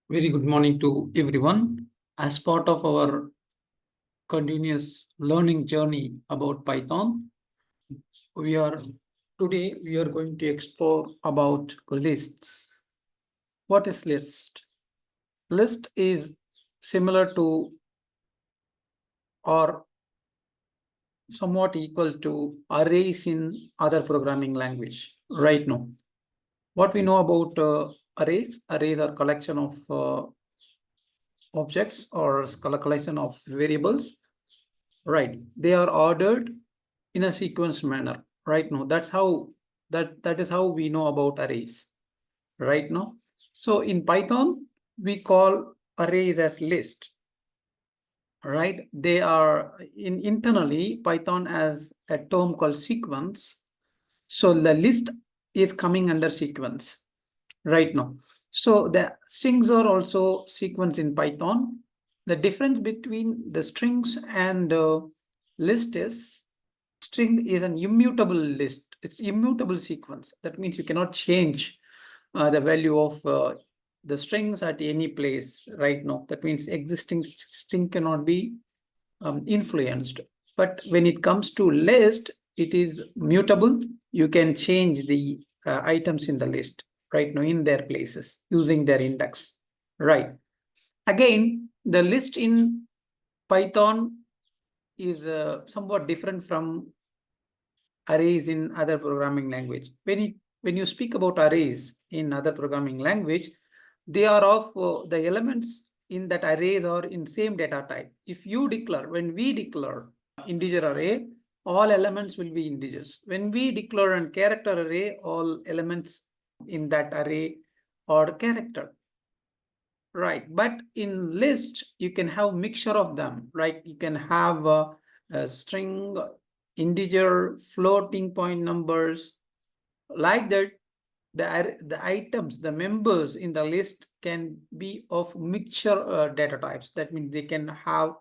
Very good morning to everyone. As part of our continuous learning journey about Python, we are today we are going to explore about lists. What is list? List is similar to or somewhat equal to arrays in other programming language. Right now, what we know about arrays are collection of objects or collection of variables. Right, they are ordered in a sequence manner. Right now, that is how we know about arrays. Right now, so in Python we call arrays as list. Right, they are internally Python as a term called sequence. So the list is coming under sequence right now. So the strings are also sequence in Python. The difference between the strings and list is string is an immutable list. It's immutable sequence. That means you cannot change the value of the strings at any place right now. That means existing string cannot be influenced. But when it comes to list, it is mutable. You can change the items in the list right now in their places using their index. Right. Again, the list in Python is somewhat different from arrays in other programming language. When you speak about arrays in other programming language, they are of the elements in that arrays are in same data type. If you declare, when we declare integer array, all elements will be integers. When we declare a character array, all elements in that array are character. Right, but in list, you can have mixture of them, right? You can have a string, integer, floating point numbers. Like that, the items, the members in the list can be of mixture data types. That means they can have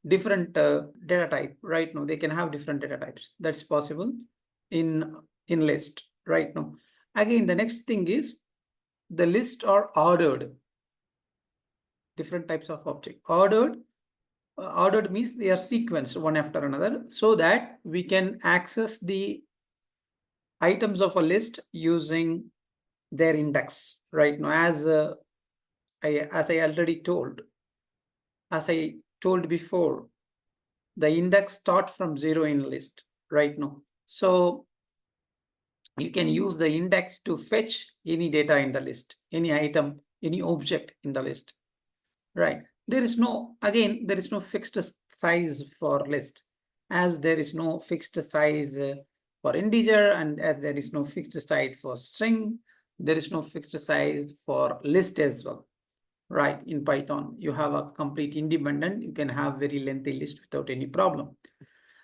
different data type. Right now, they can have different data types. That's possible in list right now. Again, the next thing is the lists are ordered. Different types of object. Ordered means they are sequenced one after another so that we can access the items of a list using their index. Right now, as I already told, as I told before, the index starts from 0 in list right now. So you can use the index to fetch any data in the list, any item, any object in the list. Right. There is no fixed size for list, as there is no fixed size for integer, and as there is no fixed size for string, there is no fixed size for list as well. Right. In Python, you have a complete independent. You can have very lengthy list without any problem.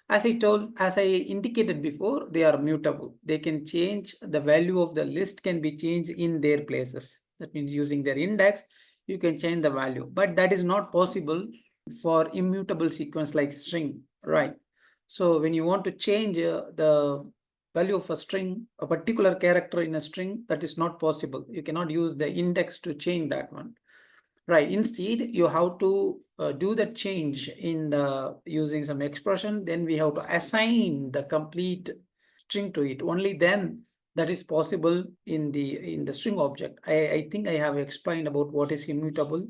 As I indicated before, they are mutable. They can change, the value of the list can be changed in their places. That means using their index, you can change the value, but that is not possible for immutable sequence like string, right? So when you want to change the value of a string, a particular character in a string, that is not possible. You cannot use the index to change that one. Right. Instead, you have to do the change in the using some expression. Then we have to assign the complete string to it. Only then that is possible in the string object. I think I have explained about what is immutable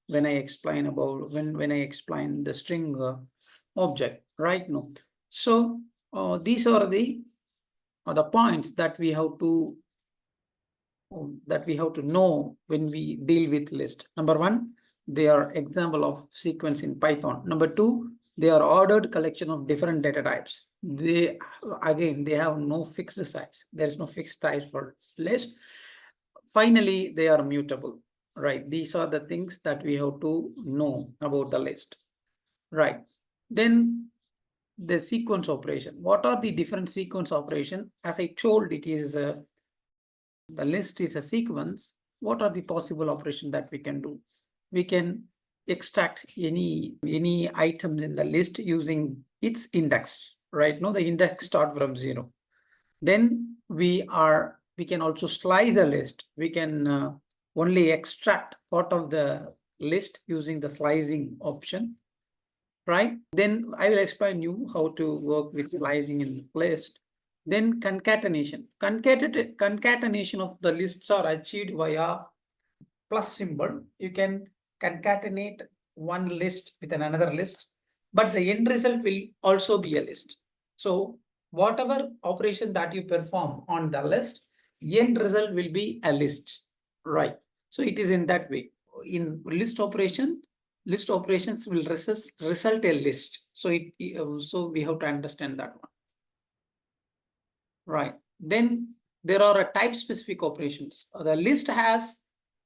when I explain about when I explain the string object right now. So these are the points that we have to know when we deal with list. Number one, they are example of sequence in Python. Number two, they are ordered collection of different data types. They have no fixed size. There is no fixed size for list. Finally, they are mutable. Right. These are the things that we have to know about the list. Right. Then the sequence operation. What are the different sequence operation? As I told, it is the list is a sequence. What are the possible operations that we can do? We can extract any items in the list using its index. Right now, the index start from 0. Then we can also slice the list. We can only extract part of the list using the slicing option, right? Then I will explain you how to work with slicing in list. Then concatenation. Concatenation of the lists are achieved via plus symbol. You can concatenate one list with another list, but the end result will also be a list. So whatever operation that you perform on the list, end result will be a list, right? So it is in that way. In list operations will result a list. So so we have to understand that one, right? Then there are type specific operations. The list has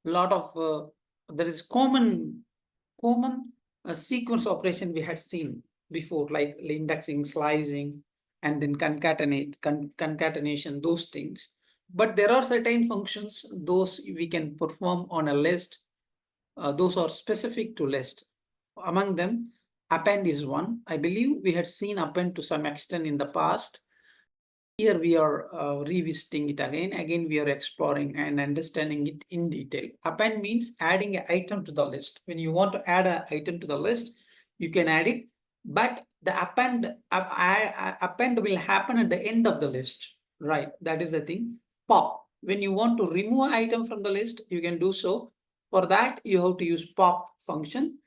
a lot of there is common sequence operation we had seen before, like indexing, slicing, and then concatenation, those things. But there are certain functions, those we can perform on a list. Those are specific to list. Among them, append is one. I believe we had seen append to some extent in the past. Here we are revisiting it again. Again, we are exploring and understanding it in detail. Append means adding an item to the list. When you want to add an item to the list, you can add it, but the append will happen at the end of the list, right? That is the thing. Pop. When you want to remove an item from the list, you can do so. For that, you have to use pop function.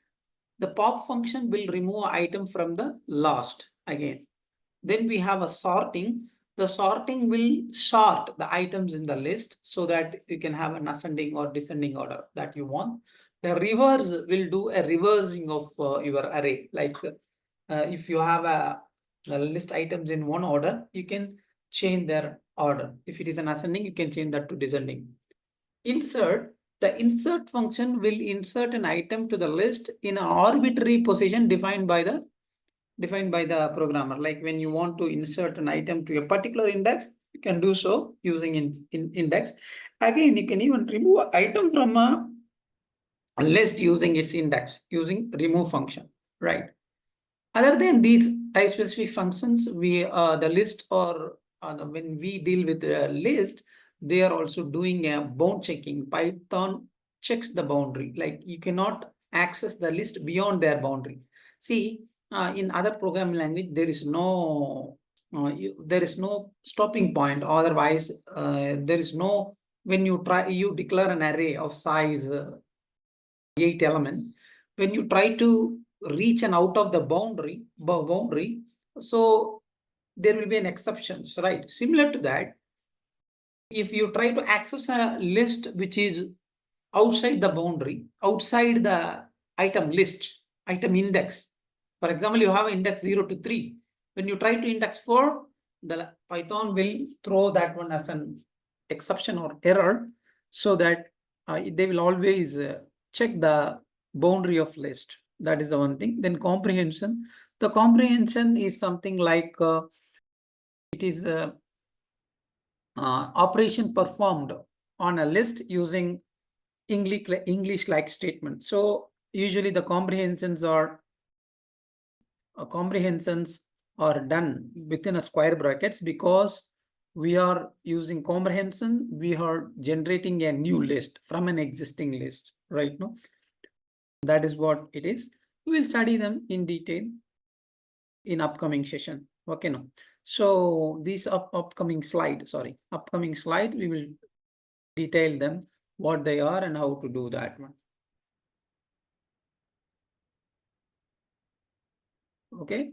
The pop function will remove an item from the last again. Then we have a sorting. The sorting will sort the items in the list so that you can have an ascending or descending order that you want. The reverse will do a reversing of your array. Like if you have a list items in one order, you can change their order. If it is an ascending, you can change that to descending. Insert. The insert function will insert an item to the list in an arbitrary position defined by the programmer. Like when you want to insert an item to a particular index, you can do so using index. Again, you can even remove an item from a list using its index, using remove function, right? Other than these type specific functions, we the list or when we deal with a list, they are also doing a bound checking. Python checks the boundary. Like you cannot access the list beyond their boundary. See, in other programming language, there is no stopping point. Otherwise, there is no, when you declare an array of size 8 element. When you try to reach an out of the boundary, so there will be an exceptions, right? Similar to that, if you try to access a list which is outside the boundary, outside the item list, item index. For example, you have index 0 to 3. When you try to index 4, the Python will throw that one as an exception or error, so that they will always check the boundary of list. That is the one thing. Then comprehension. The comprehension is something like it is operation performed on a list using English-like statement. So usually the comprehensions are done within a square brackets, because we are using comprehension. We are generating a new list from an existing list, right? No, that is what it is. We will study them in detail in upcoming session. Okay, no. So these upcoming slide, we will detail them, what they are and how to do that one. Okay.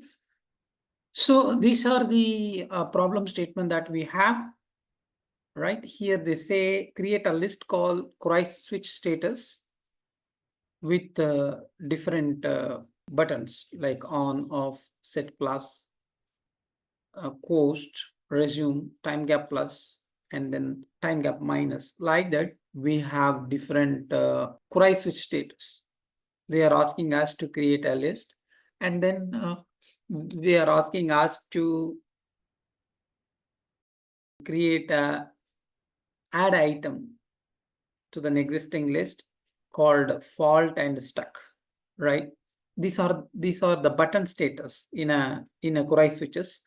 So these are the problem statement that we have. Right here, they say create a list called cross switch status with different buttons like on, off, set plus, coast, resume, time gap plus, and then time gap minus. Like that, we have different cross switch status. They are asking us to create a list, and then they are asking us to create a add item to the existing list called fault and stuck, right? These are the button status in a cross switches.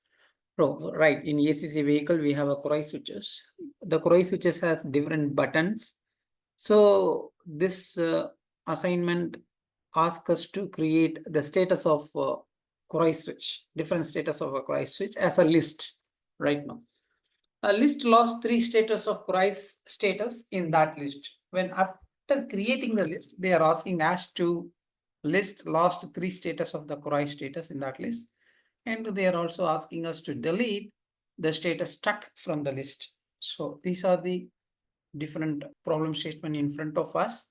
Right, in ACC vehicle we have a cross switches. The cross switches have different buttons. So this assignment asks us to create the status of Cori switch, different status of a Cori switch as a list right now. A list lost 3 status of Cori status in that list. When after creating the list, they are asking us to list lost 3 status of the Cori status in that list. And they are also asking us to delete the status stuck from the list. So these are the different problem statement in front of us.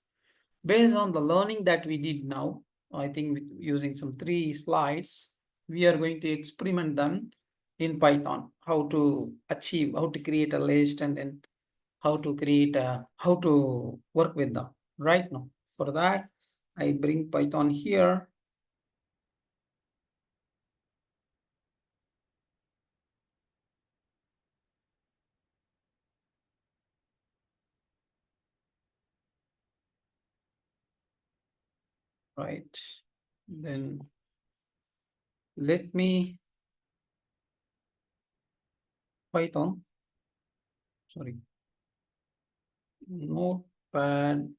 Based on the learning that we did now, I think using some 3 slides, we are going to experiment them in Python, how to achieve, how to create a list, and then how to create how to work with them right now. For that, I bring Python here. Right. Then let me Python, sorry, notepad.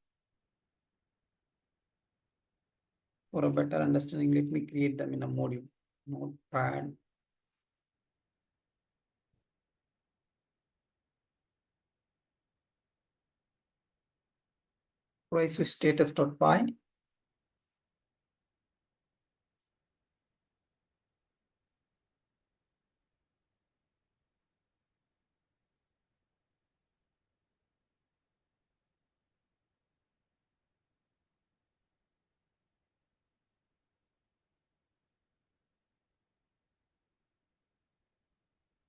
For a better understanding, let me create them in a module. Notepad. Price status.py.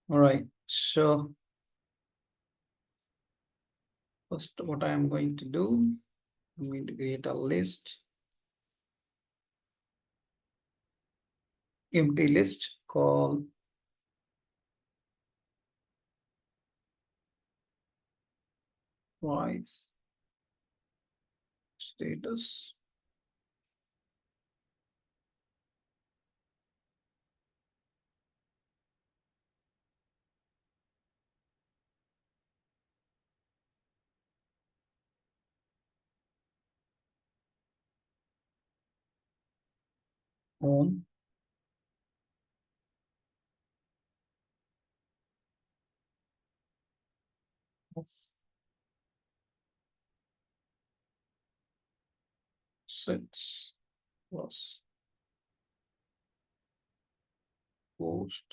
All right. So first, what I am going to do, I'm going to create a list, empty list called price status. On of sets plus post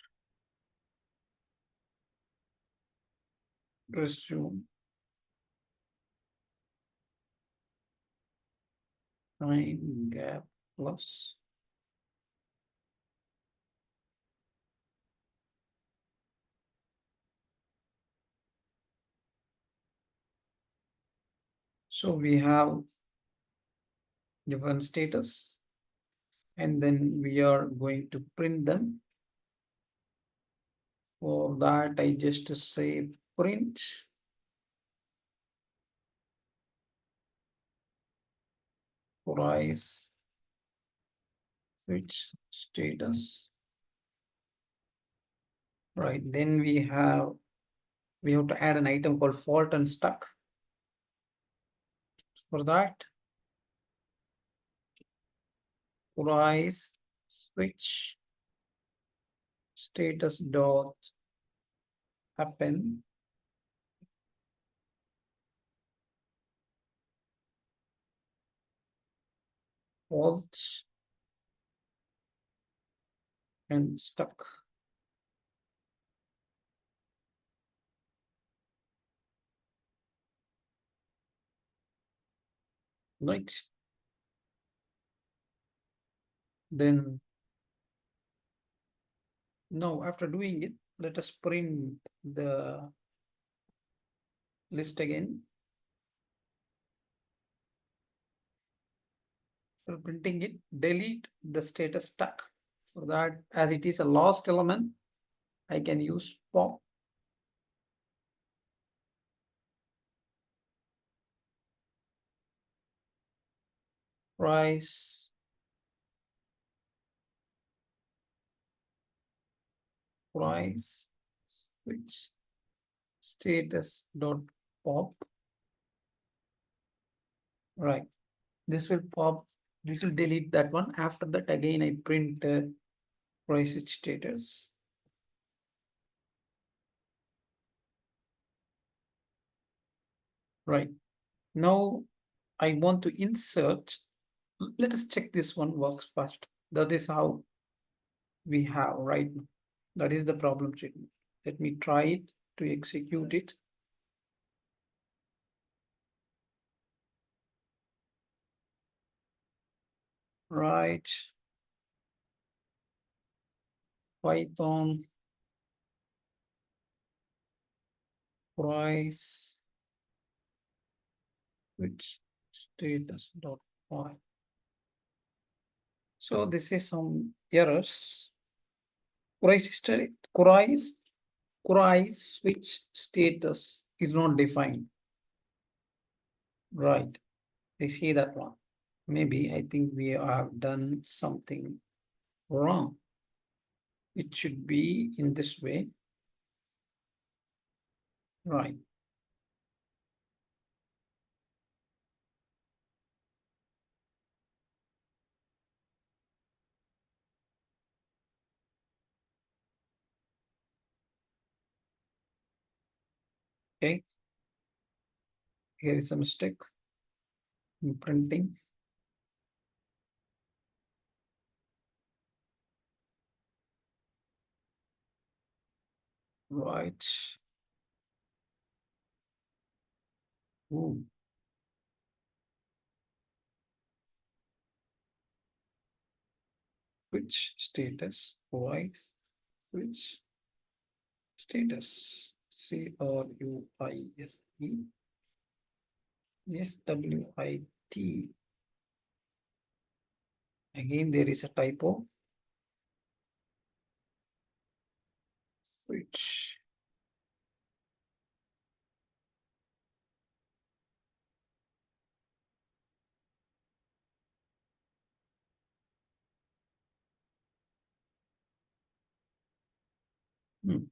resume time gap plus so we have different status, and then we are going to print them. For that, I just say print price switch status. Right, then we have to add an item called fault and stuck. For that, price switch status dot append fault and stuck. Right. Then now after doing it, let us print the list again. For printing it, delete the status stuck. For that, as it is a lost element, I can use pop price price switch status dot pop Right. This will pop, this will delete that one. After that, again, I print price status. Right. Now I want to insert. Let us check this one works first. That is how we have right now. That is the problem statement. Let me try it to execute it. Right. Python price which status dot py. So this is some errors. Price switch status is not defined. Right. I see that one. Maybe I think we have done something wrong. It should be in this way. Right. Okay. Here is a mistake in printing. Right. Ooh. Which status? Price which status? CRUISE SWIT. Again, there is a typo. Which hmm.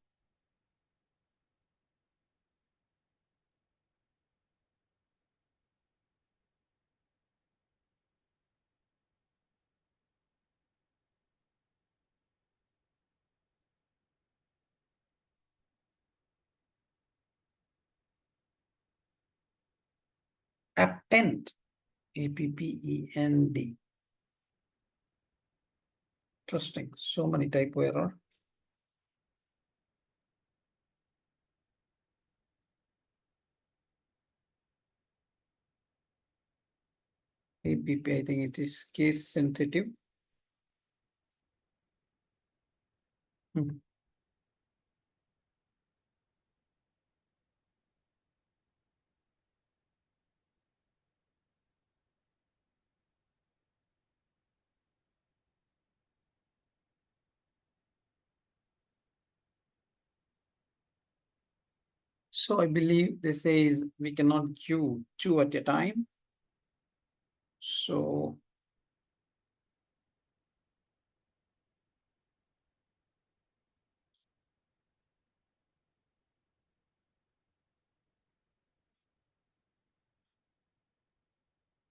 Append. APPEND. Interesting. So many typo error. APP, I think it is case sensitive. Hmm. So I believe they says we cannot queue two at a time. So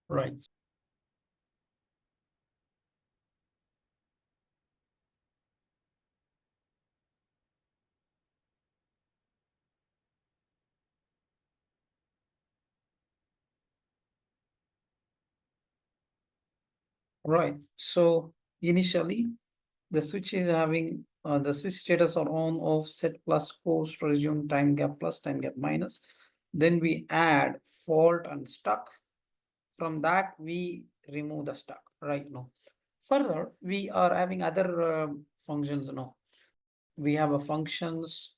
right. Right. So initially the switch is having the switch status are on, off, set plus, post, resume, time gap plus, time gap minus. Then we add fault and stuck. From that we remove the stuck right now. Further, we are having other functions now. We have a functions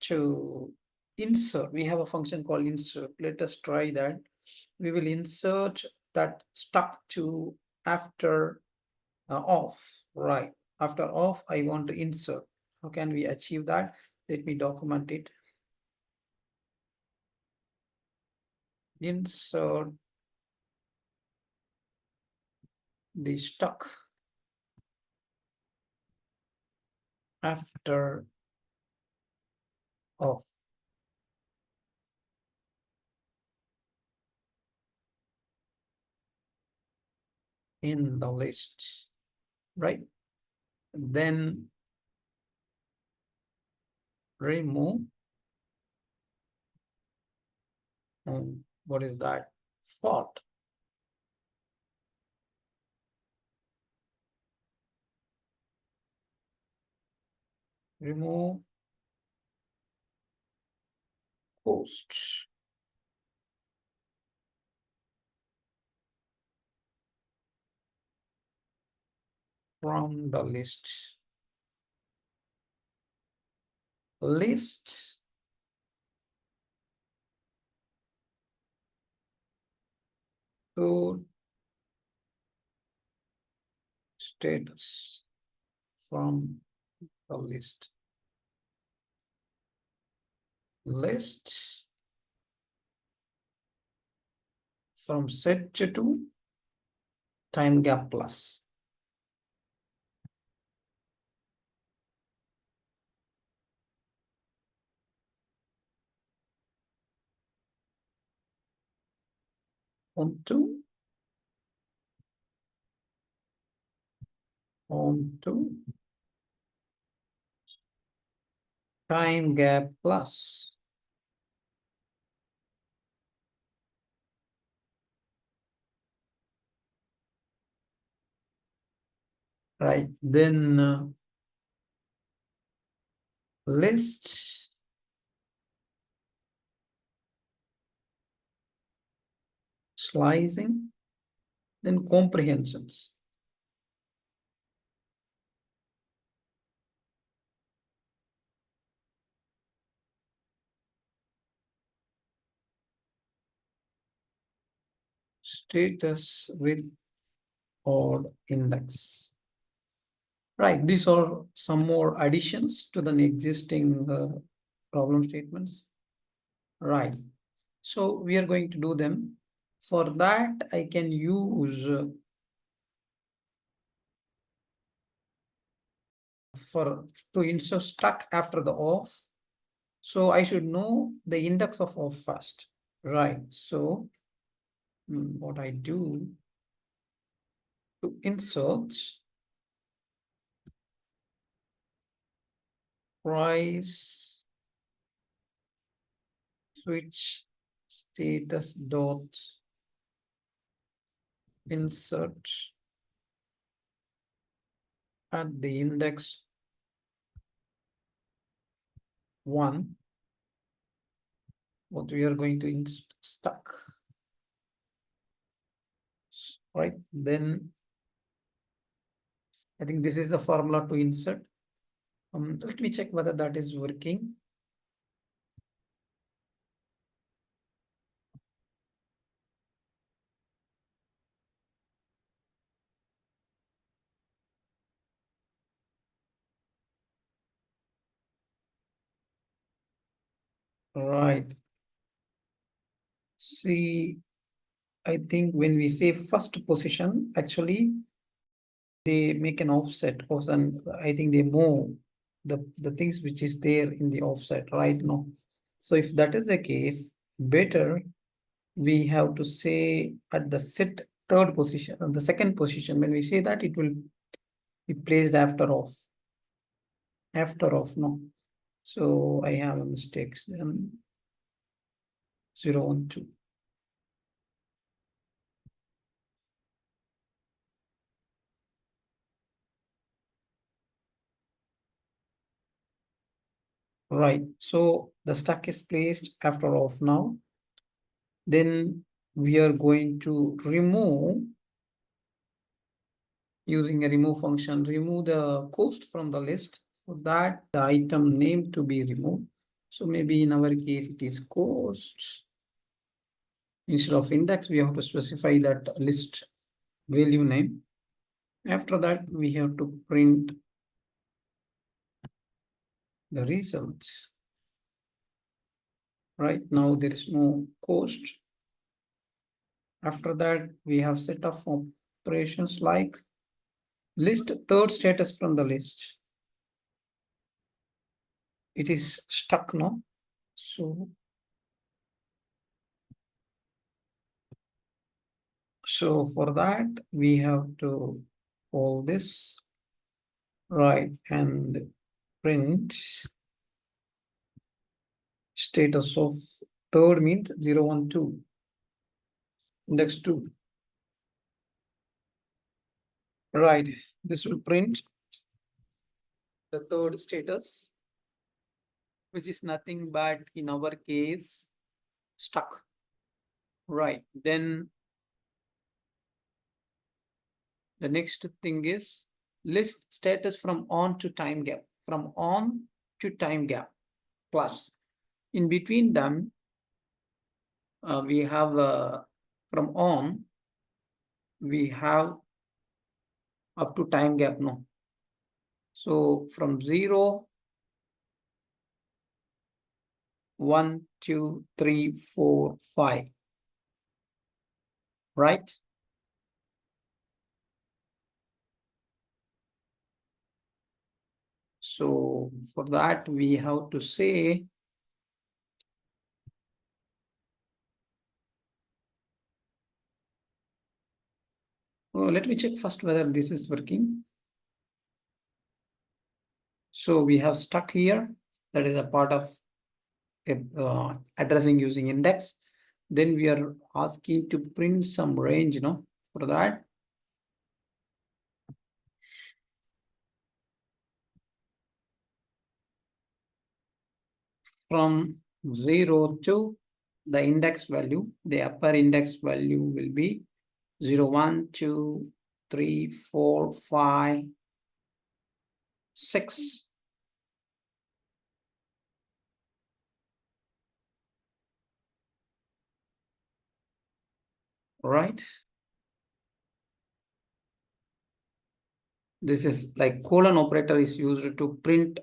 to insert. We have a function called insert. Let us try that. We will insert that stuck to after off, right? After off, I want to insert. How can we achieve that? Let me document it. Insert the stuck after off. in the list, right? Then remove, what is that? Fault. Remove post. From the list. List to status from the list. List from set to time gap plus. Onto time gap plus. Right, then list slicing, then comprehensions. Status with odd index. Right, these are some more additions to the existing problem statements. Right, so we are going to do them. For that, I can use to insert stuck after the off. So I should know the index of off first. Right, so what I do to insert price switch status dot insert at the index 1, what we are going to stuck, right? Then I think this is the formula to insert. Let me check whether that is working. Right. See, I think when we say first position, actually they make an offset of then I think they move the things which is there in the offset right now. So if that is the case, better we have to say at the set third position, the second position, when we say that it will be placed after off. After off, no. So I have a mistake. 0, 1, 2. Right. So the stack is placed after off now. Then we are going to remove using a remove function, remove the cost from the list. For that, the item name to be removed. So maybe in our case, it is cost. Instead of index, we have to specify that list value name. After that, we have to print the results. Right now, there is no cost. After that, we have set of operations like list third status from the list. It is stuck now. So So for that, we have to call this, right, and print status of third means 0, 1, 2, index 2. Right, this will print the third status, which is nothing but in our case stuck. Right, then the next thing is list status from on to time gap, from on to time gap plus. In between them, we have from on, we have up to time gap, no. So from 0, 1, 2, 3, 4, 5, right? So for that, we have to say let me check first whether this is working. So we have stuck here. That is a part of addressing using index. Then we are asking to print some range, for that. From 0 to the index value, the upper index value will be 0, 1, 2, 3, 4, 5, 6. Right? This is like colon operator is used to print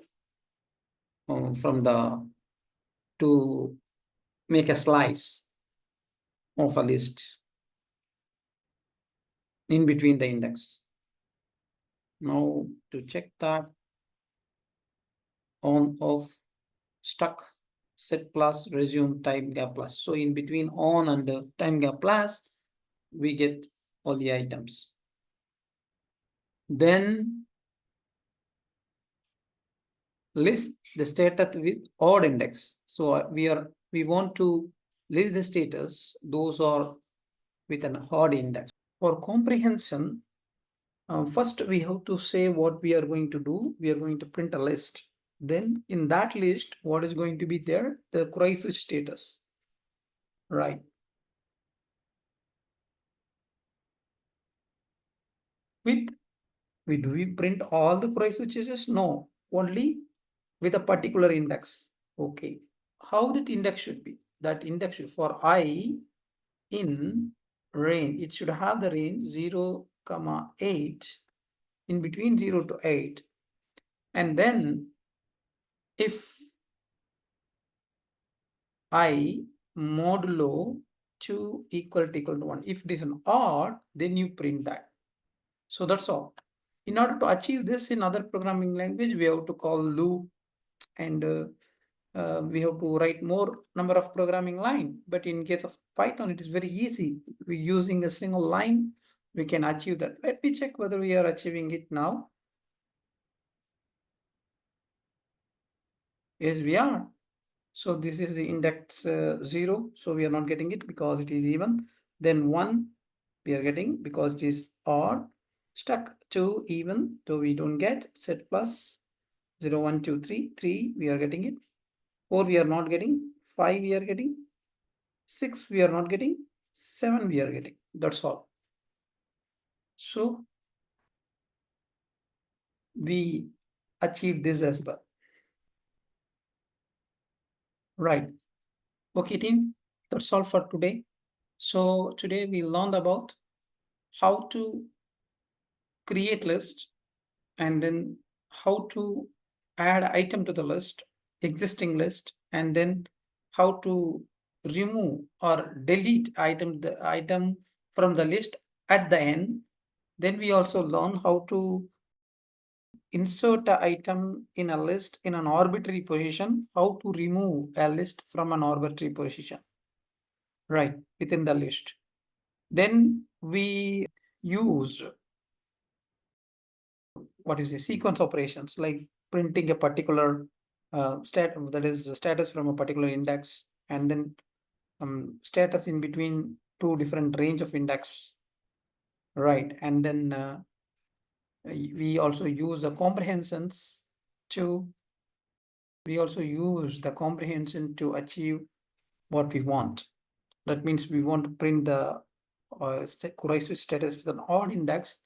from the, to make a slice of a list in between the index. Now to check that, on, off, stuck, set plus, resume, time gap plus. So in between on and time gap plus, we get all the items. Then list the status with odd index. So we want to list the status, those are with an odd index. For comprehension, first we have to say what we are going to do. We are going to print a list. Then in that list, what is going to be there? The crisis status, right? With, do we print all the cross switches? No, only with a particular index. Okay, how that index should be? That index should, for I in range, it should have the range 0, 8, in between 0 to 8. And then if I modulo 2 equal to 1, if it is an odd, then you print that. So that's all. In order to achieve this in other programming language, we have to call loop, and we have to write more number of programming line. But in case of Python, it is very easy. We using a single line, we can achieve that. Let me check whether we are achieving it now. Yes, we are. So this is the index 0. So we are not getting it because it is even. Then 1 we are getting because it is odd. Stuck 2 even, though we don't get. Set plus 0, 1, 2, 3. 3 we are getting it. 4 we are not getting. 5 we are getting. 6 we are not getting. 7 we are getting. That's all. So we achieve this as well. Right. Okay, team. That's all for today. So today we learned about how to create list, and then how to add item to the list, existing list, and then how to remove or delete the item from the list at the end. Then we also learn how to insert an item in a list in an arbitrary position, how to remove a list from an arbitrary position, right, within the list. Then we use what is a sequence operations like printing a particular that is the status from a particular index, and then status in between two different range of index, right? And then we also use the comprehensions to achieve what we want. That means we want to print the corrosive status with an odd index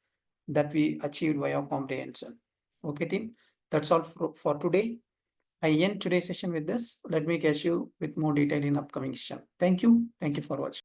that we achieved via comprehension. Okay, team, that's all for today. I end today's session with this. Let me catch you with more detail in upcoming session. Thank you. Thank you for watching.